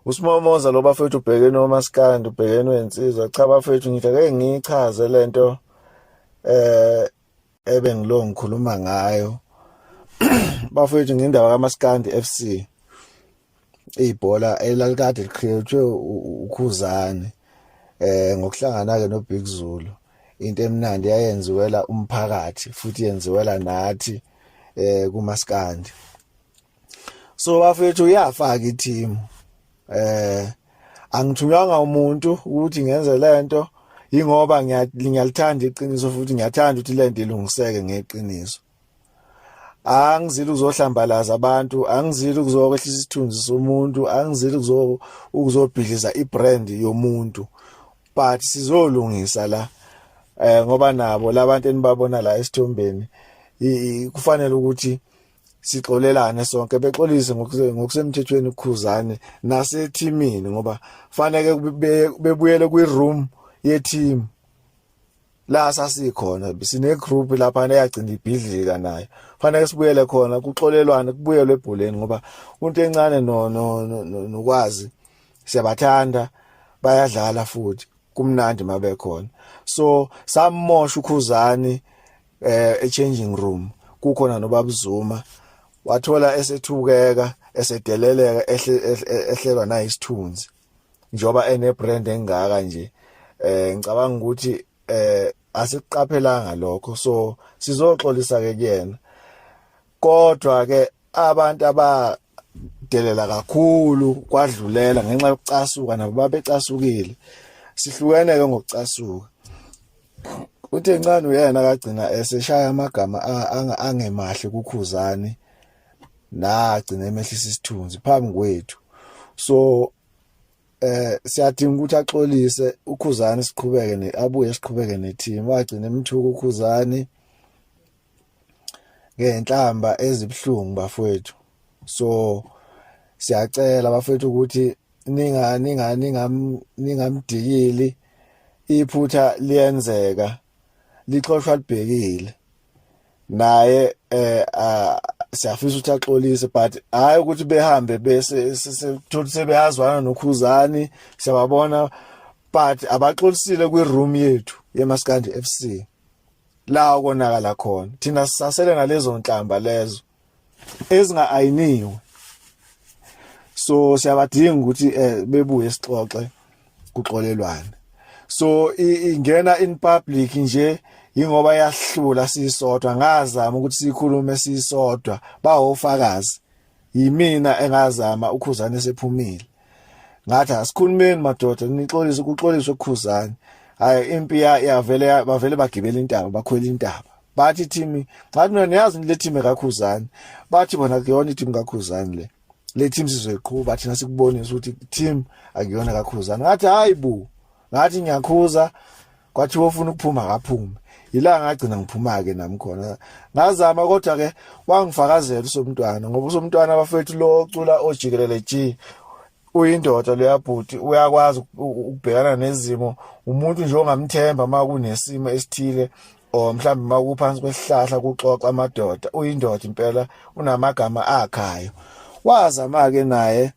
Usimomoza lo bafethu ubhekene nomaskandi ubhekene wensizwa. Cha bafethu ngithi ake ngichaze lento ebengilo ngikhuluma ngayo. Bafethu ngindaba kaMaskandi FC. Ibhola elalikade liqhutshwe uKhuzani ngokuhlangana ke noBig Zulu. Into emnandi yayenziwela umphakathi futhi yenziwela nathi kuMaskandi. So bafethu uyafaka i-team. Angithunywanga umuntu ukuthi ngenze lento ingoba ngiyalithanda iqiniso futhi ngiyathanda ukuthi lento ilungiseke ngeqiniso. Angizili ukuzohlambalaza abantu, angizili ukuzokwehlisa isithunzi somuntu, angizili ukuzobhidliza ibrand yomuntu. But sizolungisa la ngoba nabo labantu enibabona la esithombeni kufanele ukuthi sixolelane sonke bexolise ngokusemthethweni uKhuzani nasethimini ngoba fanele bebuyele kwiroom yeteam la sasikhona sine group lapha eyagcina ibhidlika nayo fanele sibuyele khona kuxolelwane kubuyelwe ebholeni ngoba umuntu encane nokwazi siyabathanda bayadlala futhi kumnandi mabe khona. So samosha uKhuzani changing room kukhona noBaba Zuma wathola esethukeka esedeleleka ehlelwa nayisithunzi njoba enebrand engaka nje. Ngicabanga ukuthi asiqaphelanga lokho, so sizoxolisa ke kuyena, kodwa ke abantu abadelela kakhulu kwadlulela ngenxa yokucasuka nabo babecasukile. Sihlukene ke ngokucasuka. Uthi encane uyena kagcina eseshaya amagama angemahle kuKhuzani nagcina emehlisa isithunzi phambi kwethu. So siyadinga ukuthi axolise uKhuzani siqhubeke abuye siqhubeke neteam. Wagcina emthuka uKhuzani ngenhlamba ezibhlungu bafowethu. So siyacela bafowethu ukuthi ningamdikili iphutha liyenzeka lixoshwa libhekile naye siyafisa ukuthi axolise but hayi ukuthi behambe bese sithola sebeyazwana noKhuzani siyababona but abaxolisile kwiroom yethu yeMaskandi FC la konakala khona. Thina sisasele ngalezo nhlamba lezo ezingaayiniwe. So siyabadinga ukuthi bebuye sixoxe kuxolelwane. So ingena in public nje ingoba yahlula sisodwa ngazama ukuthi sikhulume sisodwa bawofakazi yimina engazama uKhuzani esephumile ngathi asikhulumeni madoda nixolise ukuxoliswa uKhuzani. Hayi impi yavele bavele bagibela intaba bakhwela intaba bathi team ngathi mina niyazi le team kaKhuzani bathi bona kuyona team kaKhuzani le team sizoyiqhuba thina sikubonisa ukuthi team akuyona kaKhuzani. Ngathi hayibo ngathi ngiyakhuza kwathi wofuna ukuphuma akaphume ila ngagcina ngiphuma ke nami khona ngazama kodwa ke wangifakazela usomntwana ngoba usomntwana abafethu lo ocula ojikelele G uyindoda leyabhuti uyakwazi ukubhekana nezimo umuntu nje ongamthemba makunesimo esithile o mhlambe makuphansi kwesihlahla kuxoxa amadoda uyindoda impela unamagama akhayo. Wazama ke naye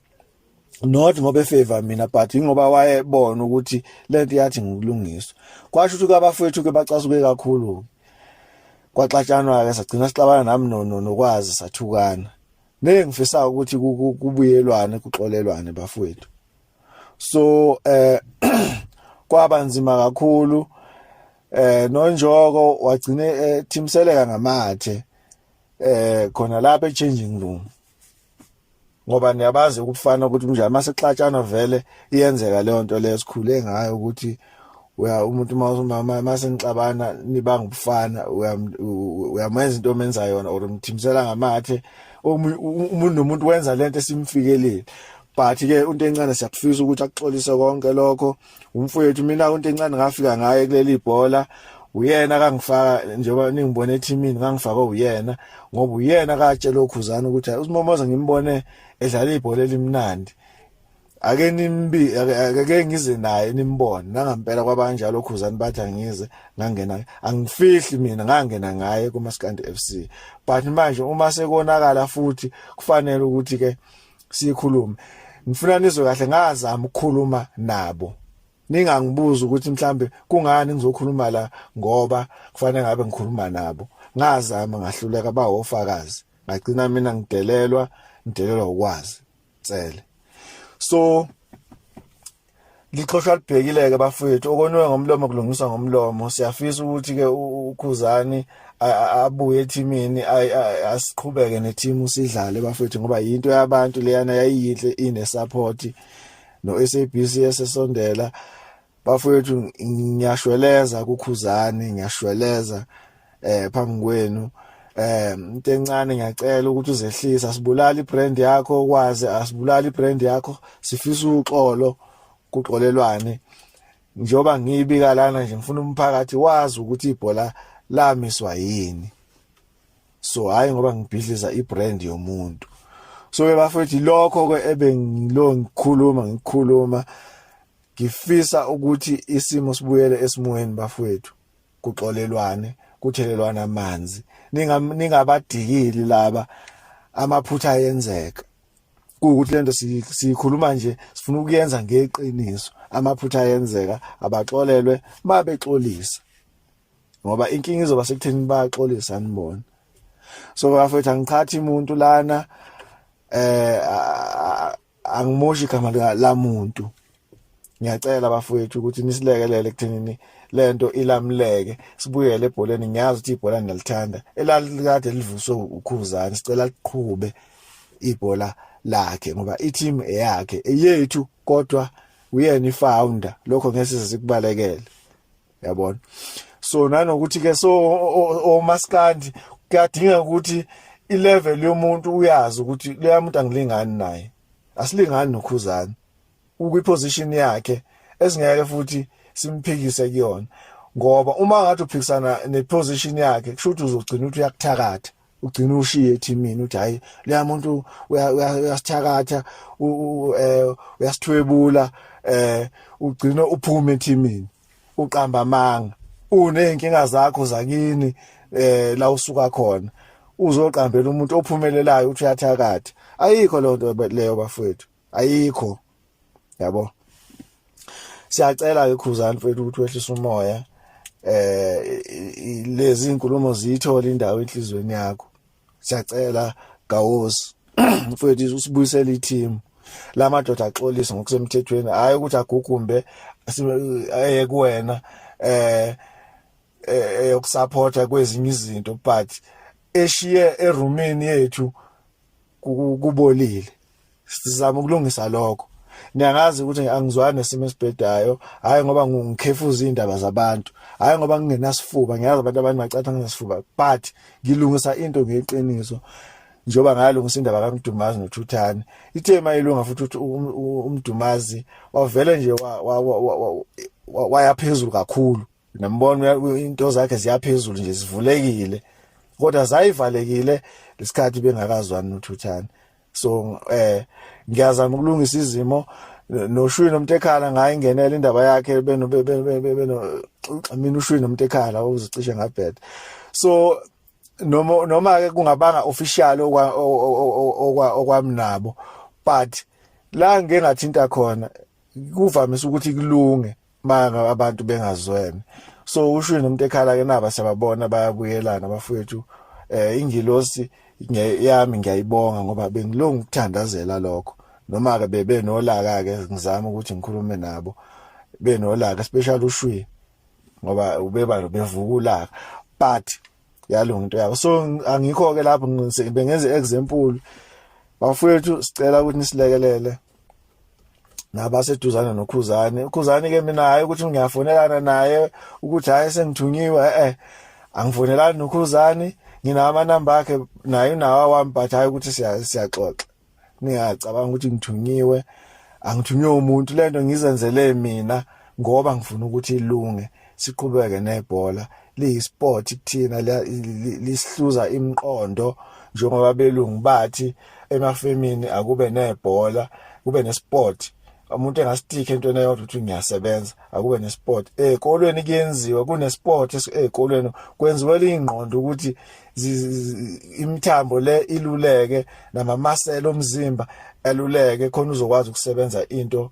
not ngoba efavor mina but ingoba wayebona ukuthi lento yathi ngikulungiswa kwasho ukuthi abafowethu ke bacasuke kakhulu kwaxatshanwa ke sagcina sixabana nami nokwazi sathukana nengifisa ukuthi kubuyelwane kuxolelwane bafowethu. So kwaba nzima kakhulu noNjoko wagcine thimseleka ngamathe khona lapha echanging room ngoba niyabazi ukufana ukuthi nje masexatshana vele iyenzeka leyo nto lesikhule ngayo ukuthi umuntu masenixabana nibanga ubufana uyamenza into omenza yona or umthimsela ngamathe umuntu nomuntu wenza lento esimfikelile. But ke into encane siyakufisa ukuthi akuxolise konke lokho umfowethu mina into encane ngafika ngaye kuleli ibhola uyena kangifaka njengoba ningibone eteamini ngangifaka uyena ngoba uyena katshela uKhuzani ukuthi uSimomoza ngimbone edlala ibhola elimnandi ake ngize naye nimbone nangampela kwabanjalo uKhuzani bathi angize ngangena angifihli mina ngangena ngaye kuMaskandi FC. But manje uma sekonakala futhi kufanele ukuthi ke sikhulume. Ngifuna nizwe kahle, ngazama ukukhuluma nabo. Ningangibuza ukuthi mhlambe kungani ngizokhuluma la ngoba kufanele ngabe ngikhuluma nabo. Ngazama ngahluleka bawofakazi. Ngagcina mina ngidelelwa ukwazi. Cele. So lixoshwa libhekile ke bafowethu, okonwe ngomlomo kulungiswa ngomlomo. Siyafisa ukuthi ke uKhuzani abuye etimini asiqhubeke neteam sidlale bafowethu, ngoba yinto yabantu leyana yayiyihle ine support no SABC esesondela bafowethu. Ngiyashweleza kuKhuzani, ngiyashweleza phambi kwenu. Into encane ngiyacela ukuthi uzehlisa, asibulali ibrand yakho, kwaze asibulali ibrand yakho. Sifisa uxolo kuxolelwane. Njoba ngibika lana nje ngifuna umphakathi wazi ukuthi ibhola lamiswa yini, so hayi ngoba ngibhidliza ibrand yomuntu. So bafethu lokho ke ngikhuluma ngifisa ukuthi isimo sibuyele esimweni bafethu, kuxolelwane, kuthelelwana amanzi. Ningabadikili laba amaphutha ayenzeka. Ukuthi lento sikhuluma nje sifuna ukuyenza ngeqiniso. Amaphutha ayenzeka abaxolelwe babexolisa, ngoba inkinga izoba sekutheni bayaxolisa nibona. So bafethu angichathi umuntu lana, angimoshi igama la muntu. Ngiyacela bafowethu ukuthi nisilekelele ekuthenini lento ilamleke, sibuyele ebholeni. Ngiyazi ukuthi ibhola niyalithanda, elalikade livuswe uKhuzani, sicela liqhube ibhola lakhe ngoba i-team eyakhe eyethu, kodwa uyena ifounder. Lokho ngeke size sikubalekele, yabona. So nanokuthi ke oMaskandi kuyadinga ukuthi ilevel yomuntu uyazi ukuthi leya muntu angilingani naye, asilingani noKhuzani ukwiposition yakhe esingeke futhi simphikise kuyona, ngoba uma ngathi uphikisana neposition yakhe kusho ukuthi uzogcina ukuthi uyakuthakatha, ugcina ushiye etimini uthi hayi leya muntu uyasithakatha, uyasithwebula, ugcina uphume etimini, uqamba amanga, uneyinkinga zakho zakini la usuka khona, uzoqambela umuntu ophumelelayo uthi uyathakatha. Ayikho lonto leyo bafowethu, ayikho, yabo. Siyacela ke Khuzani mfethu ukuthi wehlise umoya, lezi inkulumo ziyithola indawo enhlizweni yakho. Siyacela Gawosi mfethu usibuyisele i-team la madoda axolisa ngokusemthethweni, hayi ukuthi agugumbe kuwena yokusupporta kwezinye izinto, but eshiye erumini yethu kubolile. Sizama ukulungisa lokho. Niyangazi ukuthi angizwani nesimo esibhedayo, hayi ngoba ngikhefuza indaba zabantu, hayi ngoba ngingenasifuba. Ngiyazi abantu abanye bacatha nginesifuba, but ngilungisa into ngeqiniso. Njoba ngayalungisa indaba kaMdumazi noThuthani, ithema ilunga futhi uMdumazi wavele nje wayaphezulu kakhulu. Nambona into zakhe ziyaphezulu nje, zivulekile, kodwa zayivalekile lesikhathi bengakazwani noThuthani. So ngiyazama ukulungisa izimo noShwi noMtekhala, ngayingenela indaba yakhe mina uShwi noMtekhala uzicishe ngabheda. So noma ke kungabanga official okwami nabo, but la ngeke ngathinta khona kuvamise ukuthi kulunge manga abantu bengazwene. So uShwi noMtekhala ke naba siyababona bayabuyelana bafowethu. Ingilosi yami ngiyayibonga ngoba bengilunga ukuthandazela lokho, noma ke bebenolaka ke ngizama ukuthi ngikhulume nabo benolaka, especially uShwi ngoba ubeba bevukulaka, but yalunga into yabo. So angikho ke lapho bengenza example bafowethu. Sicela ukuthi nisilekelele nabaseduzana noKhuzani. uKhuzani ke mina hayi ukuthi ngiyafonelana naye ukuthi hayi sengithunyiwe, angifonelani noKhuzani, nginawo amanamba akhe naye unawo wami, but hayi ukuthi siyaxoxa. Ningacabanga ukuthi ngithunyiwe, angithunywe umuntu, lento ngizenzele mina ngoba ngifuna ukuthi ilunge, siqhubeke nebhola. Liyisport kuthina, lisihluza imiqondo njengoba belungu bathi emafemini akube nebhola, kube nesport. umuntu engastikha entweni eyodwa ukuthi ngiyasebenza akube nesport ezikolweni kuyenziwa kunesport ezikolweni kwenziwela ingqondo ukuthi imithambo le iluleke namamasela omzimba eluleke khona uzokwazi ukusebenza into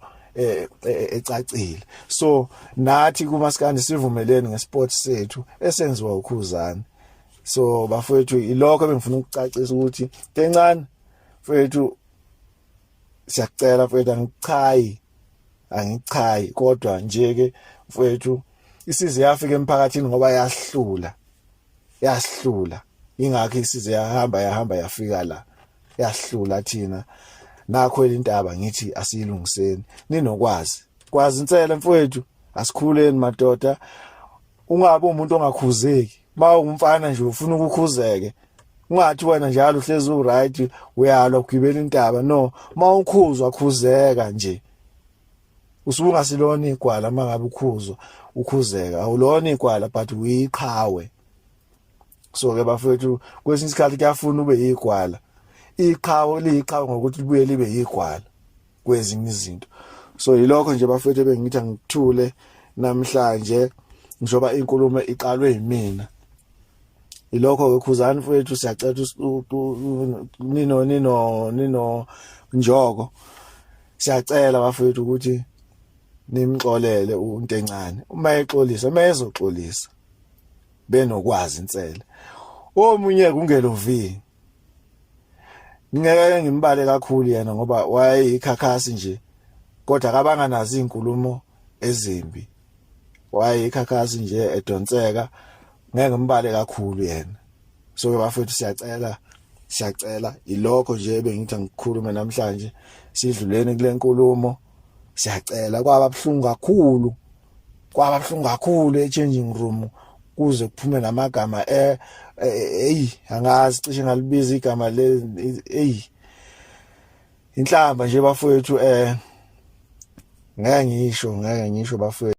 ecacile. So nathi kumaskandi sivumelene ngesport sethu esenziwa uKhuzani. So bafowethu ilokho bengifuna ukucacisa ukuthi tencane mfowethu siyakucela mfowethu angichayi kodwa nje ke mfowethu isize yafika emphakathini ngoba yahlula ingakho isize yahamba yafika la yahlula thina nakho elintaba ngithi asiyilungiseni ninokwazi kwazi insela mfowethu asikhuleni madoda ungabe umuntu ongakhuzeki mawumfana nje ufuna ukukhuzeke ungathi wena njalo uhlezi uright uyalwa ukugibela intaba no mawukhuzwa khuzeka nje usungasilona igwala mangabe ukhuzeka awulona igwala but uyiqhawe. So ke bafowethu kwesinye isikhathi kuyafuna ube yigwala iqhawe liqhawe ngokuthi libuye libe yigwala kwezinye izinto. So yilokho nje bafowethu bengithi ngikuthule namhlanje njoba inkulumo iqalwe yimina. Ilokho weKhuzani mfowethu siyacela nino njoko siyacela bafowethu ukuthi nimxolele uNtencane uma exolisa ezoxolisa benokwazi insela omunye kungelovi ngeke ngimbale kakhulu yena ngoba wayeyikhakhasi nje kodwa kabanganazi inkulumo ezimbi wayeyikhakhasi nje edonseka ngeke ngimbale kakhulu yena. So ke bafethu siyacela ilokho nje bengithi ngikhulume namhlanje sidluleni kule nkulumo siyacela kwababhlungu kakhulu e-changing room kuze kuphume namagama angazi cishe ngalibiza igama le inhlamba nje bafethu ngeke ngisho bafethu.